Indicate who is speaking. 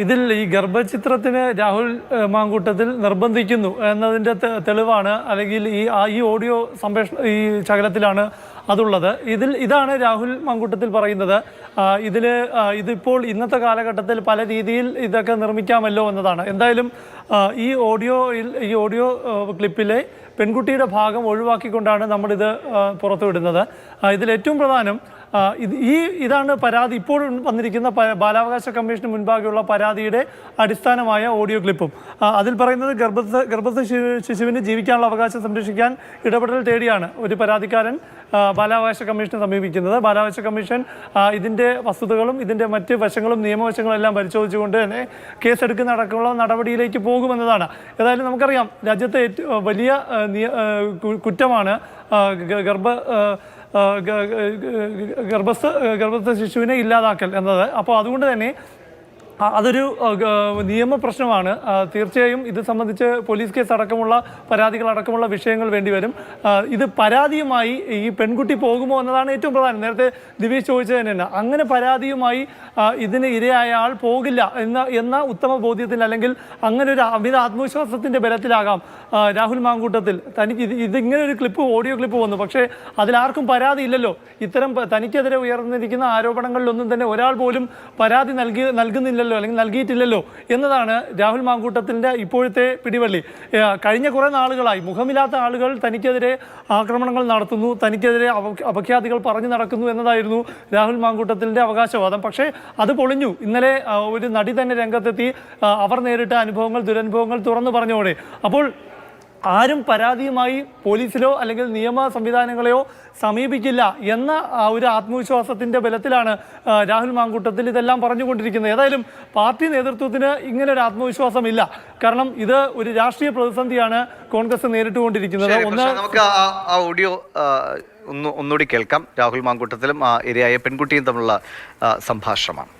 Speaker 1: ഇതിൽ ഈ ഗർഭചിത്രത്തിന് രാഹുൽ മാങ്കൂട്ടത്തിൽ നിർബന്ധിക്കുന്നു എന്നതിൻ്റെ തെളിവാണ്, അല്ലെങ്കിൽ ഈ ഓഡിയോ ഈ ശകലത്തിലാണ് അതുള്ളത്. ഇതാണ് രാഹുൽ മാങ്കൂട്ടത്തിൽ പറയുന്നത്. ഇതിപ്പോൾ ഇന്നത്തെ കാലഘട്ടത്തിൽ പല രീതിയിൽ ഇതൊക്കെ നിർമ്മിക്കാമല്ലോ എന്നതാണ്. എന്തായാലും ഈ ഓഡിയോ ക്ലിപ്പിലെ പെൺകുട്ടിയുടെ ഭാഗം ഒഴിവാക്കിക്കൊണ്ടാണ് നമ്മളിത് പുറത്തുവിടുന്നത്. ഇതിലേറ്റവും പ്രധാനം ഇതാണ് പരാതി, ഇപ്പോൾ വന്നിരിക്കുന്ന ബാലാവകാശ കമ്മീഷന് മുൻപാകെയുള്ള പരാതിയുടെ അടിസ്ഥാനമായ ഓഡിയോ ക്ലിപ്പും. അതിൽ പറയുന്നത് ഗർഭസ്ഥ ശിശുവിന് ജീവിക്കാനുള്ള അവകാശം സംരക്ഷിക്കാൻ ഇടപെടൽ തേടിയാണ് ഒരു പരാതിക്കാരൻ ബാലാവകാശ കമ്മീഷനെ സമീപിക്കുന്നത്. ബാലാവകാശ കമ്മീഷൻ ഇതിൻ്റെ വസ്തുതകളും ഇതിൻ്റെ മറ്റ് വശങ്ങളും നിയമവശങ്ങളും എല്ലാം പരിശോധിച്ചുകൊണ്ട് തന്നെ കേസെടുക്കുന്ന അടക്കമുള്ള നടപടിയിലേക്ക് പോകുമെന്നതാണ്. ഏതായാലും നമുക്കറിയാം, രാജ്യത്തെ വലിയ കുറ്റമാണ് ഗർഭസ്ഥ ശിശുവിനെ ഇല്ലാതാക്കൽ എന്നത്. അപ്പോൾ അതുകൊണ്ട് തന്നെ അതൊരു നിയമ പ്രശ്നമാണ്. തീർച്ചയായും ഇത് സംബന്ധിച്ച് പോലീസ് കേസ് അടക്കമുള്ള പരാതികളടക്കമുള്ള വിഷയങ്ങൾ വേണ്ടിവരും. ഇത് പരാതിയുമായി ഈ പെൺകുട്ടി പോകുമോ എന്നതാണ് ഏറ്റവും പ്രധാനം. നേരത്തെ ദിവീഷ് ചോദിച്ചത് തന്നെയാണ്, അങ്ങനെ പരാതിയുമായി ഇതിന് ഇരയായ ആൾ പോകില്ല എന്ന ഉത്തമ ബോധ്യത്തിൽ, അല്ലെങ്കിൽ അങ്ങനെ ഒരു അമിത ആത്മവിശ്വാസത്തിൻ്റെ ബലത്തിലാകാം രാഹുൽ മാങ്കൂട്ടത്തിൽ ഇതിങ്ങനെ ഒരു ഓഡിയോ ക്ലിപ്പ് വന്നു. പക്ഷേ അതിലാർക്കും പരാതി ഇല്ലല്ലോ. ഇത്തരം തനിക്കെതിരെ ഉയർന്നിരിക്കുന്ന ആരോപണങ്ങളിലൊന്നും തന്നെ ഒരാൾ പോലും പരാതി നൽകുന്നില്ലല്ലോ, അല്ലെങ്കിൽ നൽകിയിട്ടില്ലല്ലോ എന്നതാണ് രാഹുൽ മാങ്കൂട്ടത്തിൻ്റെ ഇപ്പോഴത്തെ പിടിവള്ളി. കഴിഞ്ഞ കുറേ നാളുകളായി മുഖമില്ലാത്ത ആളുകൾ തനിക്കെതിരെ ആക്രമണങ്ങൾ നടത്തുന്നു, തനിക്കെതിരെ അപഖ്യാതികൾ പറഞ്ഞു നടക്കുന്നു എന്നതായിരുന്നു രാഹുൽ മാങ്കൂട്ടത്തിൻ്റെ അവകാശവാദം. പക്ഷേ അത് പൊളിഞ്ഞു. ഇന്നലെ ഒരു നടി തന്നെ രംഗത്തെത്തി അവർ നേരിട്ട ദുരനുഭവങ്ങൾ തുറന്നു പറഞ്ഞോടെ. അപ്പോൾ ആരും പരാതിയുമായി പോലീസിലോ അല്ലെങ്കിൽ നിയമ സംവിധാനങ്ങളെയോ സമീപിക്കില്ല എന്ന ഒരു ആത്മവിശ്വാസത്തിൻ്റെ ബലത്തിലാണ് രാഹുൽ മാങ്കൂട്ടത്തിൽ ഇതെല്ലാം പറഞ്ഞുകൊണ്ടിരിക്കുന്നത്. ഏതായാലും പാർട്ടി നേതൃത്വത്തിന് ഇങ്ങനെ ഒരു ആത്മവിശ്വാസമില്ല. കാരണം ഇത് ഒരു രാഷ്ട്രീയ പ്രതിസന്ധിയാണ് കോൺഗ്രസ് നേരിട്ടുകൊണ്ടിരിക്കുന്നത്.
Speaker 2: നമുക്ക് ആ ഓഡിയോ ഒന്നുകൂടി കേൾക്കാം. രാഹുൽ മാങ്കൂട്ടത്തിലും ഇരയായ പെൺകുട്ടിയും തമ്മിലുള്ള സംഭാഷണമാണ്.